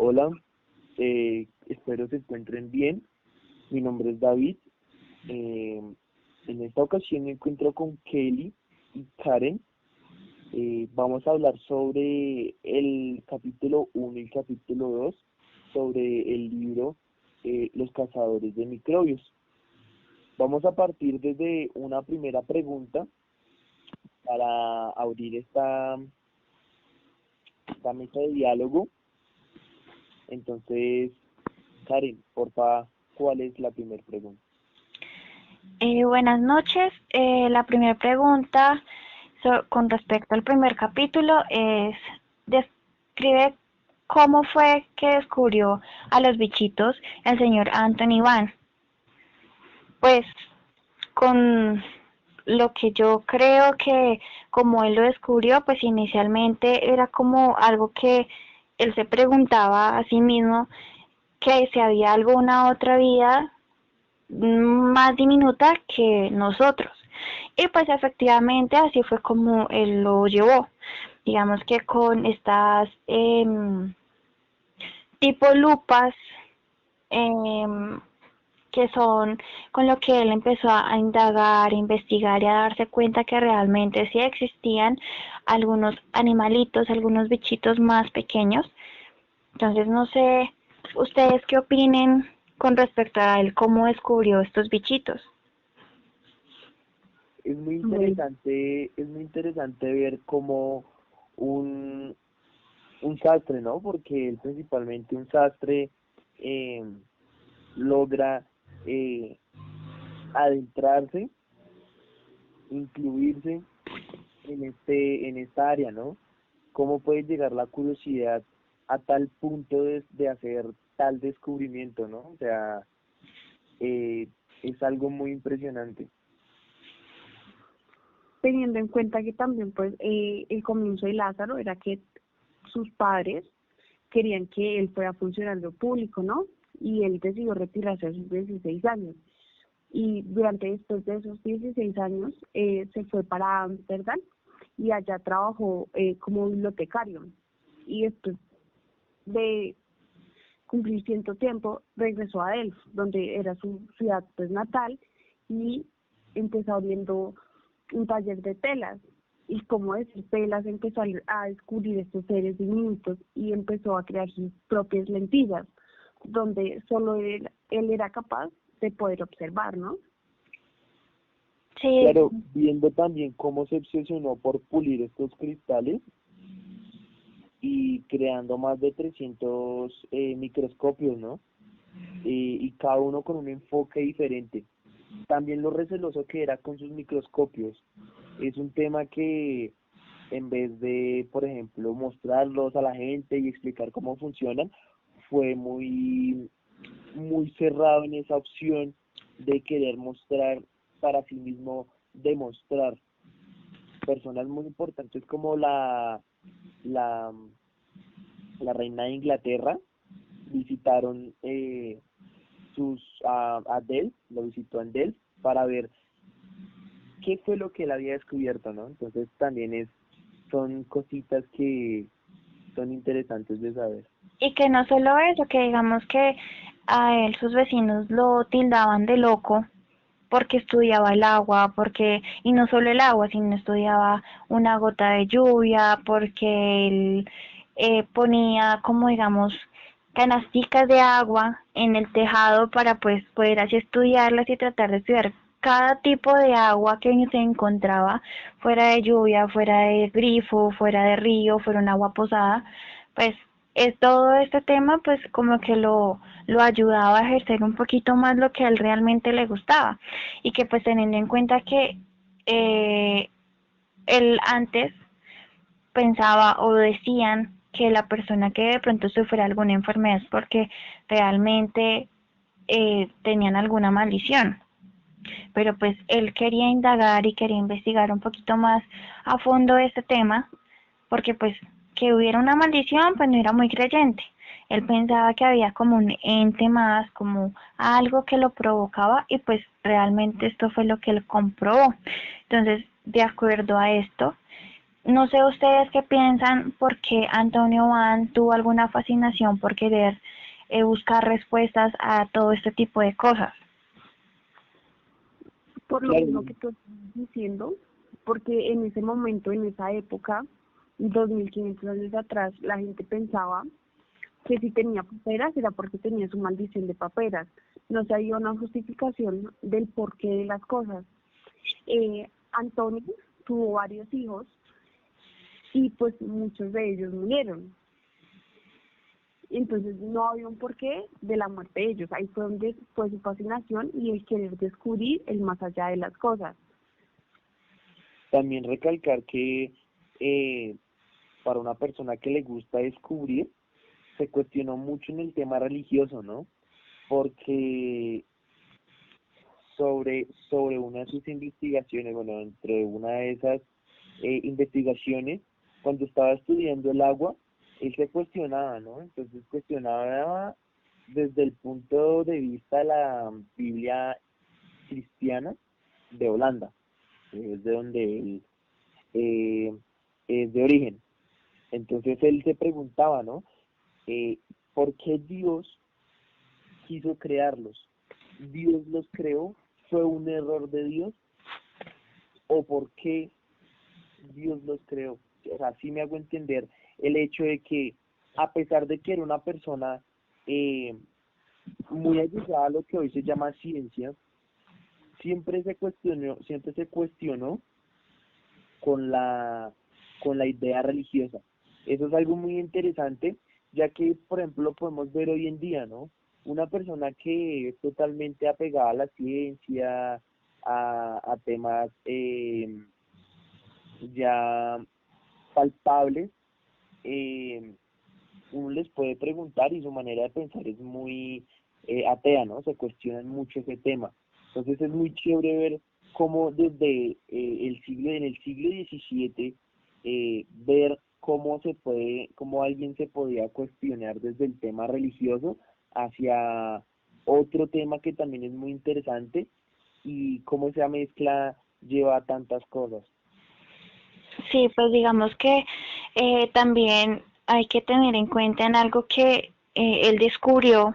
Hola, espero se encuentren bien. Mi nombre es David. Eh, en esta ocasión me encuentro con Kelly y Karen. Vamos a hablar sobre el capítulo 1 y el capítulo 2, sobre el libro Los cazadores de microbios. Vamos a partir desde una primera pregunta para abrir esta mesa de diálogo. Entonces, Karen, porfa, ¿cuál es la primera pregunta? Buenas noches. La primera pregunta con respecto al primer capítulo es, describe cómo fue que descubrió a los bichitos el señor Anthony Van. Pues con lo que yo creo que como él lo descubrió, pues inicialmente era como algo que él se preguntaba a sí mismo, que si había alguna otra vida más diminuta que nosotros. Y pues efectivamente así fue como él lo llevó. Digamos que con estas tipo lupas que son con lo que él empezó a indagar, a investigar y a darse cuenta que realmente sí existían algunos animalitos, algunos bichitos más pequeños. Entonces no sé, ustedes qué opinen con respecto a él, cómo descubrió estos bichitos. Bueno, Es muy interesante ver cómo un, un sastre, ¿no? Porque él principalmente un sastre eh, logra eh, adentrarse, incluirse en esta área, ¿no? ¿Cómo puede llegar la curiosidad a tal punto de hacer tal descubrimiento, ¿no? O sea, eh, es algo muy impresionante. teniendo en cuenta que también pues el comienzo de Lázaro era que sus padres querían que él fuera funcionario público, ¿no? Y él decidió retirarse a sus 16 años. Y durante después de esos 16 años se fue para Ámsterdam y allá trabajó como bibliotecario. Y después de cumplir cierto tiempo regresó a Delft, donde era su ciudad pues natal, y empezó abriendo un taller de telas. Y como decir telas, empezó a descubrir estos seres diminutos y empezó a crear sus propias lentillas, donde solo él era capaz de poder observar, ¿no? Sí, Claro, viendo también cómo se obsesionó por pulir estos cristales y creando más de 300 microscopios, ¿no? Y cada uno con un enfoque diferente. También lo receloso que era con sus microscopios. Es un tema que en vez de, por ejemplo, mostrarlos a la gente y explicar cómo funcionan, fue muy cerrado en esa opción de querer mostrar para sí mismo, demostrar. Personas muy importantes como la, la reina de Inglaterra visitaron a Delft, lo visitó en Delft para ver qué fue lo que él había descubierto, ¿no? Entonces también son cositas que son interesantes de saber. y que no solo eso, que digamos que a él sus vecinos lo tildaban de loco porque estudiaba el agua, porque, y no solo el agua, sino estudiaba una gota de lluvia, porque él ponía como digamos canasticas de agua en el tejado para pues poder así estudiarlas y tratar de estudiar cada tipo de agua que se encontraba, fuera de lluvia, fuera de grifo, fuera de río, fuera un agua posada, pues es todo este tema pues como que lo ayudaba a ejercer un poquito más lo que a él realmente le gustaba y que pues teniendo en cuenta que eh, él antes pensaba o decían que la persona que de pronto sufría alguna enfermedad es porque realmente tenían alguna maldición. Pero pues él quería indagar y quería investigar un poquito más a fondo este tema, porque pues que hubiera una maldición, pues no era muy creyente. Él pensaba que había como un ente más, como algo que lo provocaba y pues realmente esto fue lo que él comprobó. Entonces, de acuerdo a esto, no sé ustedes qué piensan, porque Antonio Van tuvo alguna fascinación por querer buscar respuestas a todo este tipo de cosas. Por lo Claro, mismo que tú estás diciendo, porque en ese momento, en esa época, 2500 años atrás, la gente pensaba que si tenía paperas era porque tenía su maldición de paperas. No se había una justificación del porqué de las cosas. Antonio tuvo varios hijos y pues muchos de ellos murieron. Entonces no había un porqué de la muerte de ellos. Ahí fue donde fue su fascinación y el querer descubrir el más allá de las cosas. también recalcar que eh, para una persona que le gusta descubrir, se cuestionó mucho en el tema religioso, ¿no? Porque sobre una de sus investigaciones, bueno, entre una de esas investigaciones, cuando estaba estudiando el agua, él se cuestionaba, ¿no? Entonces cuestionaba desde el punto de vista de la Biblia cristiana de Holanda, que es de donde él eh, es de origen. Entonces él se preguntaba, ¿no? ¿Por qué Dios quiso crearlos? ¿Dios los creó? ¿Fue un error de Dios? ¿O por qué Dios los creó? O sea, sí me hago entender el hecho de que a pesar de que era una persona eh, muy allegada a lo que hoy se llama ciencia, siempre se cuestionó con con la idea religiosa. Eso es algo muy interesante, ya que, por ejemplo, lo podemos ver hoy en día, ¿no? Una persona que es totalmente apegada a la ciencia, a temas ya palpables, eh, uno les puede preguntar y su manera de pensar es muy atea, ¿no? Se cuestionan mucho ese tema. Entonces es muy chévere ver cómo desde en el siglo XVII, ver cómo alguien se podía cuestionar desde el tema religioso hacia otro tema que también es muy interesante y cómo esa mezcla lleva a tantas cosas. Sí, pues digamos que también hay que tener en cuenta en algo que él descubrió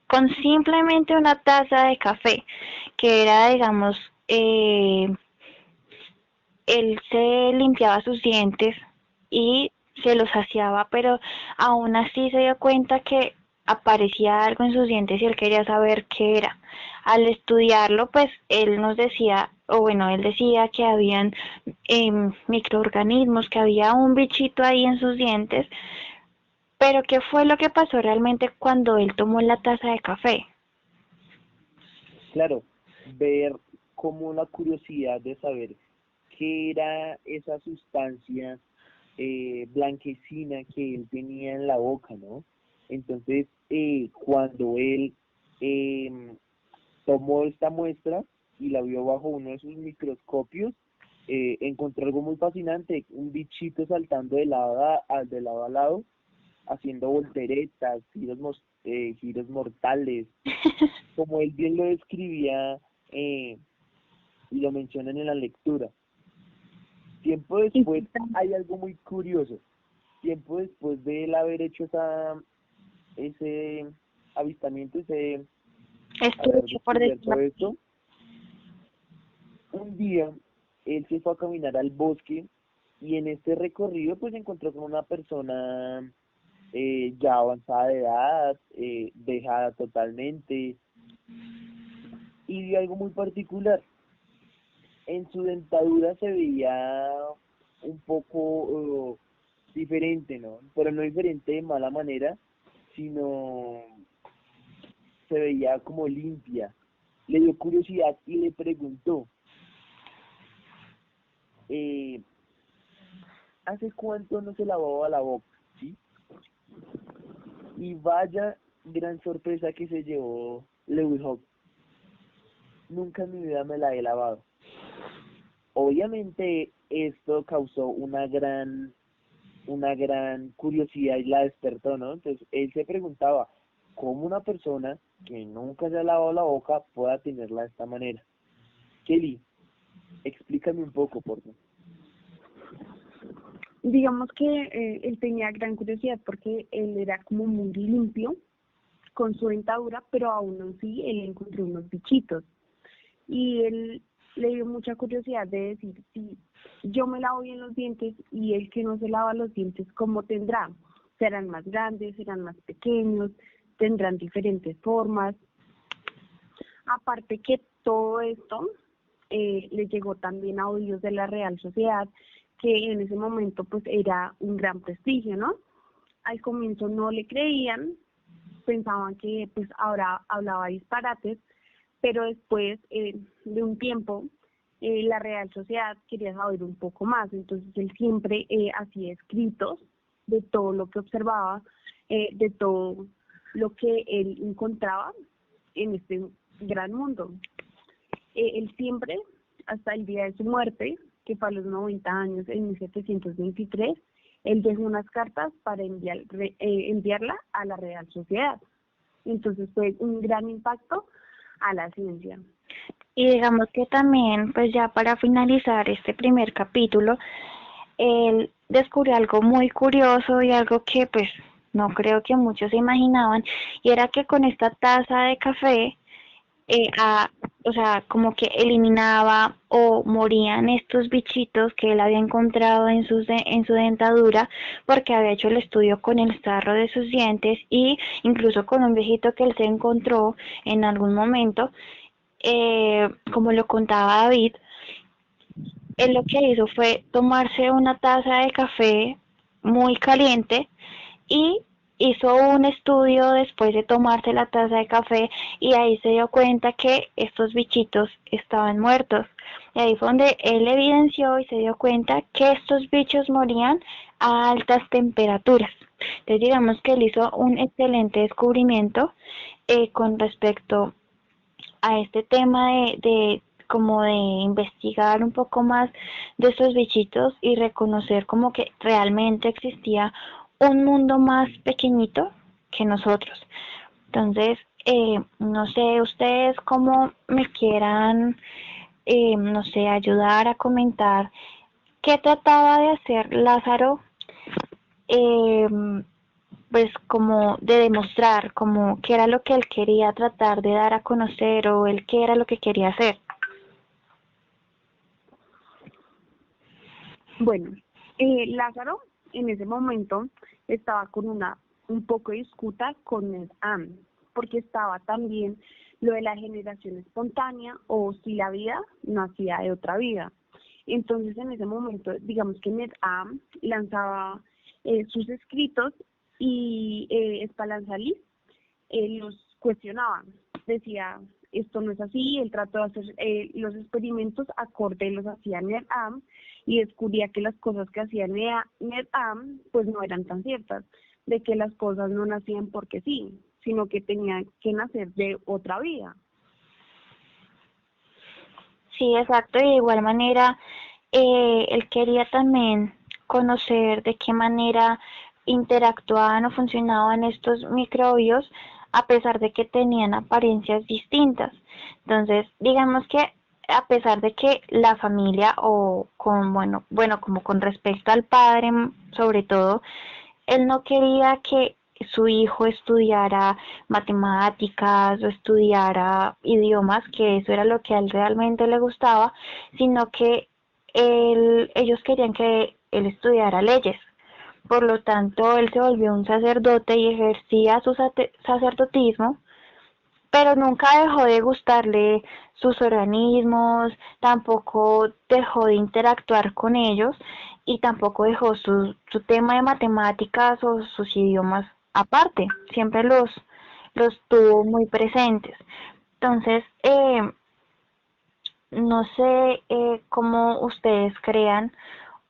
con simplemente una taza de café, que era, digamos, él se limpiaba sus dientes y se los aseaba, pero aún así se dio cuenta que aparecía algo en sus dientes y él quería saber qué era. Al estudiarlo, pues él nos decía, o bueno, él decía que habían microorganismos, que había un bichito ahí en sus dientes, pero ¿qué fue lo que pasó realmente cuando él tomó la taza de café? Claro, ver como la curiosidad de saber qué era esa sustancia blanquecina que él tenía en la boca, ¿no? Entonces, cuando él em, tomó esta muestra y la vio bajo uno de sus microscopios, encontró algo muy fascinante, un bichito saltando de lado a lado, haciendo volteretas, giros mortales, como él bien lo describía y lo mencionan en la lectura. Tiempo Y después hay algo muy curioso. Tiempo después de él haber hecho ese avistamiento, haber Estudio, por descubierto decirlo. esto, un día él se fue a caminar al bosque y en este recorrido pues se encontró con una persona ya avanzada de edad, dejada totalmente, y vio algo muy particular. En su dentadura se veía un poco diferente, ¿no? Pero no diferente de mala manera, sino se veía como limpia. Le dio curiosidad y le preguntó, eh, ¿hace cuánto no se lavaba la boca? ¿Sí? Y vaya gran sorpresa que se llevó Lewis Hawk. Nunca en mi vida me la he lavado. Obviamente esto causó una gran curiosidad y la despertó, ¿no? Entonces él se preguntaba cómo una persona que nunca se ha lavado la boca pueda tenerla de esta manera. Kelly, explícame un poco, por favor. Digamos que él tenía gran curiosidad porque él era como muy limpio con su dentadura, pero aún así él encontró unos bichitos. Y él le dio mucha curiosidad de decir, si yo me lavo bien los dientes y el que no se lava los dientes, ¿cómo tendrá? ¿Serán más grandes, serán más pequeños, tendrán diferentes formas? Aparte que todo esto le llegó también a oídos de la Real Sociedad, que en ese momento pues era un gran prestigio, ¿no? Al comienzo no le creían, pensaban que pues ahora hablaba disparates, pero después de un tiempo la Real Sociedad quería saber un poco más, entonces él siempre hacía escritos de todo lo que observaba, de todo lo que él encontraba en este gran mundo. Él siempre, hasta el día de su muerte, que fue a los 90 años, en 1723, él dejó unas cartas para enviarla a la Real Sociedad. Entonces fue un gran impacto a la ciencia. Y digamos que también, pues ya para finalizar este primer capítulo, él descubrió algo muy curioso y algo que pues no creo que muchos se imaginaban, y era que con esta taza de café, o sea, como que eliminaba o morían estos bichitos que él había encontrado en en su dentadura, porque había hecho el estudio con el sarro de sus dientes y incluso con un viejito que él se encontró en algún momento. Como lo contaba David, él lo que hizo fue tomarse una taza de café muy caliente y hizo un estudio después de tomarse la taza de café, y ahí se dio cuenta que estos bichitos estaban muertos. Y ahí fue donde él evidenció y se dio cuenta que estos bichos morían a altas temperaturas. Entonces digamos que él hizo un excelente descubrimiento con respecto a este tema de como de investigar un poco más de estos bichitos y reconocer como que realmente existía un mundo más pequeñito que nosotros. Entonces, no sé, ustedes cómo me quieran, no sé, ayudar a comentar qué trataba de hacer Lázaro, eh, pues como de demostrar, como qué era lo que él quería tratar de dar a conocer, o él qué era lo que quería hacer. Bueno, Lázaro en ese momento estaba con un poco de disputa con Ned Am, porque estaba también lo de la generación espontánea o si la vida nacía de otra vida. Entonces en ese momento, digamos que Ned Am lanzaba sus escritos y Spallanzani los cuestionaba, decía, esto no es así, él trató de hacer los experimentos acorde los hacía NetAm y descubría que las cosas que hacía NetAm pues no eran tan ciertas, de que las cosas no nacían porque sí, sino que tenían que nacer de otra vida. Sí, exacto, y de igual manera, él quería también conocer de qué manera interactuaban o funcionaban estos microbios a pesar de que tenían apariencias distintas. Entonces, digamos que a pesar de que la familia o con, bueno, como con respecto al padre, sobre todo, él no quería que su hijo estudiara matemáticas o estudiara idiomas, que eso era lo que a él realmente le gustaba, sino que ellos querían que él estudiara leyes. Por lo tanto, él se volvió un sacerdote y ejercía su sacerdotismo, pero nunca dejó de gustarle sus organismos, tampoco dejó de interactuar con ellos y tampoco dejó su tema de matemáticas o sus idiomas aparte, siempre los tuvo muy presentes. Entonces, no sé cómo ustedes crean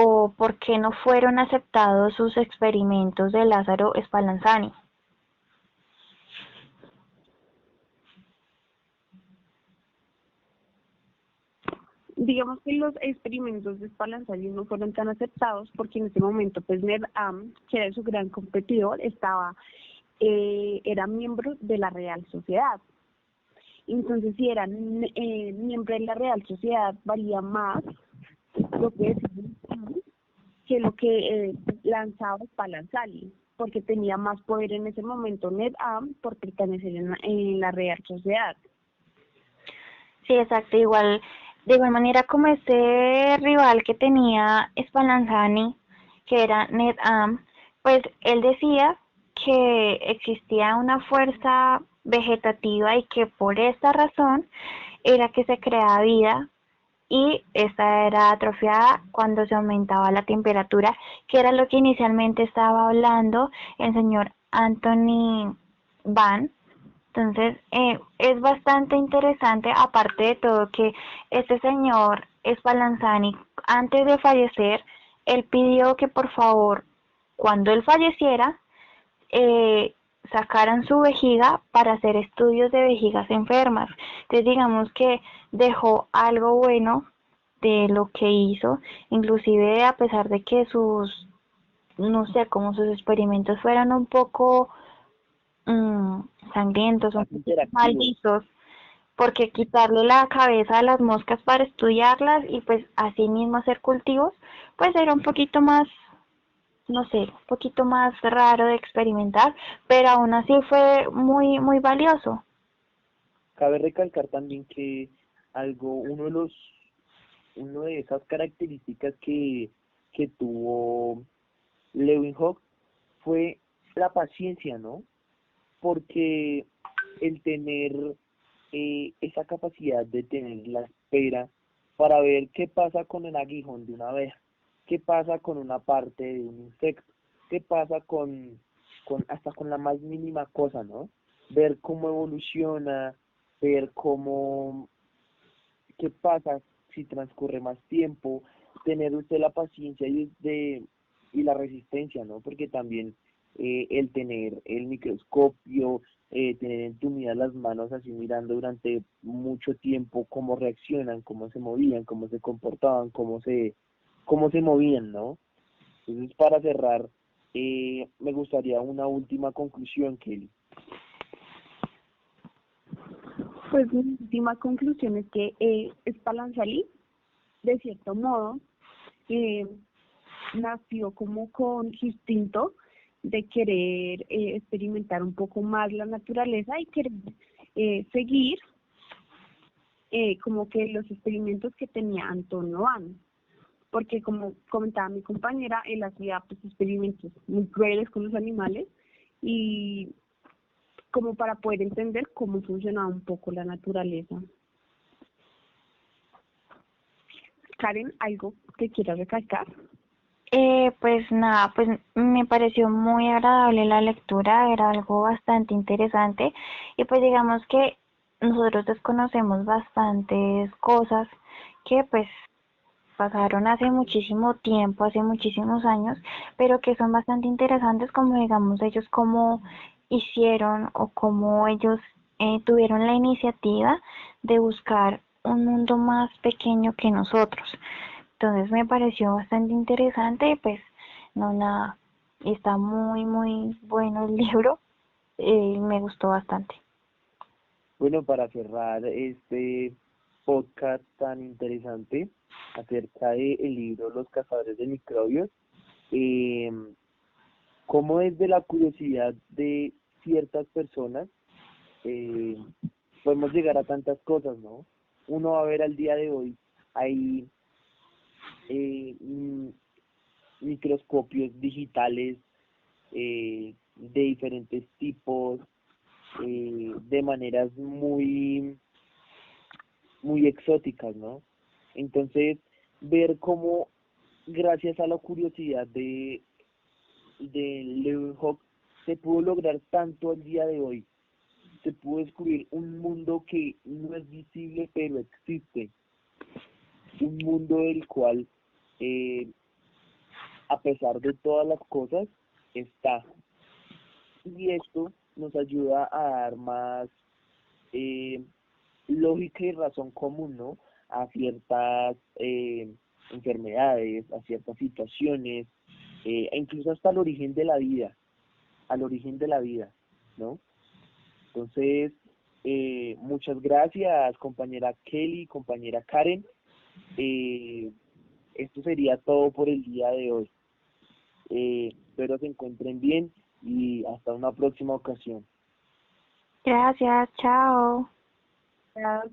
o por qué no fueron aceptados sus experimentos de Lázaro Spallanzani. Digamos que los experimentos de Spallanzani no fueron tan aceptados porque en ese momento pues NetAm, que era su gran competidor, era miembro de la Real Sociedad. Entonces, si eran miembro de la Real Sociedad, valía más lo que decían que lo que lanzaba Spallanzani, porque tenía más poder en ese momento NetApp por pertenecer en la Real Sociedad. Sí, exacto, igual, de igual manera como ese rival que tenía Spallanzani, que era NetApp, pues él decía que existía una fuerza vegetativa y que por esta razón era que se creaba vida y esta era atrofiada cuando se aumentaba la temperatura, que era lo que inicialmente estaba hablando el señor Anthony Van. Entonces, es bastante interesante, aparte de todo, que este señor Spallanzani, antes de fallecer, él pidió que por favor, cuando él falleciera, eh, sacaran su vejiga para hacer estudios de vejigas enfermas. Entonces digamos que dejó algo bueno de lo que hizo, inclusive a pesar de que sus, no sé, como sus experimentos fueran un poco mmm, sangrientos, un Más poquito interactivos. malditos, porque quitarle la cabeza a las moscas para estudiarlas y pues así mismo hacer cultivos, pues era un poquito más, no sé, un poquito más raro de experimentar, pero aún así fue muy, muy valioso. Cabe recalcar también que uno de esas características que tuvo Leeuwenhoek fue la paciencia, ¿no? Porque el tener esa capacidad de tener la espera para ver qué pasa con el aguijón de una abeja, qué pasa con una parte de un insecto, qué pasa con hasta con la más mínima cosa, ¿no? Ver cómo evoluciona, ver qué pasa si transcurre más tiempo, tener usted la paciencia y la resistencia, ¿no? Porque también el tener el microscopio, tener entumidas las manos así mirando durante mucho tiempo cómo reaccionan, cómo se movían, cómo se comportaban, cómo se movían, ¿no? Entonces, para cerrar, me gustaría una última conclusión, Kelly. Pues mi última conclusión es que Spallanzani, de cierto modo, eh, nació como con su instinto de querer experimentar un poco más la naturaleza y querer seguir como que los experimentos que tenía Antonio Van, porque como comentaba mi compañera, él hacía pues experimentos muy crueles con los animales y como para poder entender cómo funcionaba un poco la naturaleza. Karen, ¿algo que quieras recalcar? Pues nada, pues me pareció muy agradable la lectura, era algo bastante interesante y pues digamos que nosotros desconocemos bastantes cosas que pues pasaron hace muchísimo tiempo, hace muchísimos años, pero que son bastante interesantes como digamos ellos cómo hicieron o cómo ellos tuvieron la iniciativa de buscar un mundo más pequeño que nosotros. Entonces me pareció bastante interesante y pues no nada, está muy muy bueno el libro, me gustó bastante. Bueno, para cerrar este podcast tan interesante acerca del libro Los cazadores de microbios, eh, cómo desde la curiosidad de ciertas personas eh, podemos llegar a tantas cosas, ¿no? Uno va a ver al día de hoy, hay microscopios digitales de diferentes tipos, de maneras muy exóticas, ¿no? Entonces, ver cómo gracias a la curiosidad de Leeuwenhoek se pudo lograr tanto al día de hoy, se pudo descubrir un mundo que no es visible pero existe, un mundo del cual eh, a pesar de todas las cosas está, y esto nos ayuda a dar más eh, lógica y razón común, ¿no? A ciertas enfermedades, a ciertas situaciones, e incluso hasta al origen de la vida, al origen de la vida, ¿no? Entonces, muchas gracias, compañera Kelly, compañera Karen. Eh, Esto sería todo por el día de hoy. Espero se encuentren bien y hasta una próxima ocasión. Gracias, chao. Ya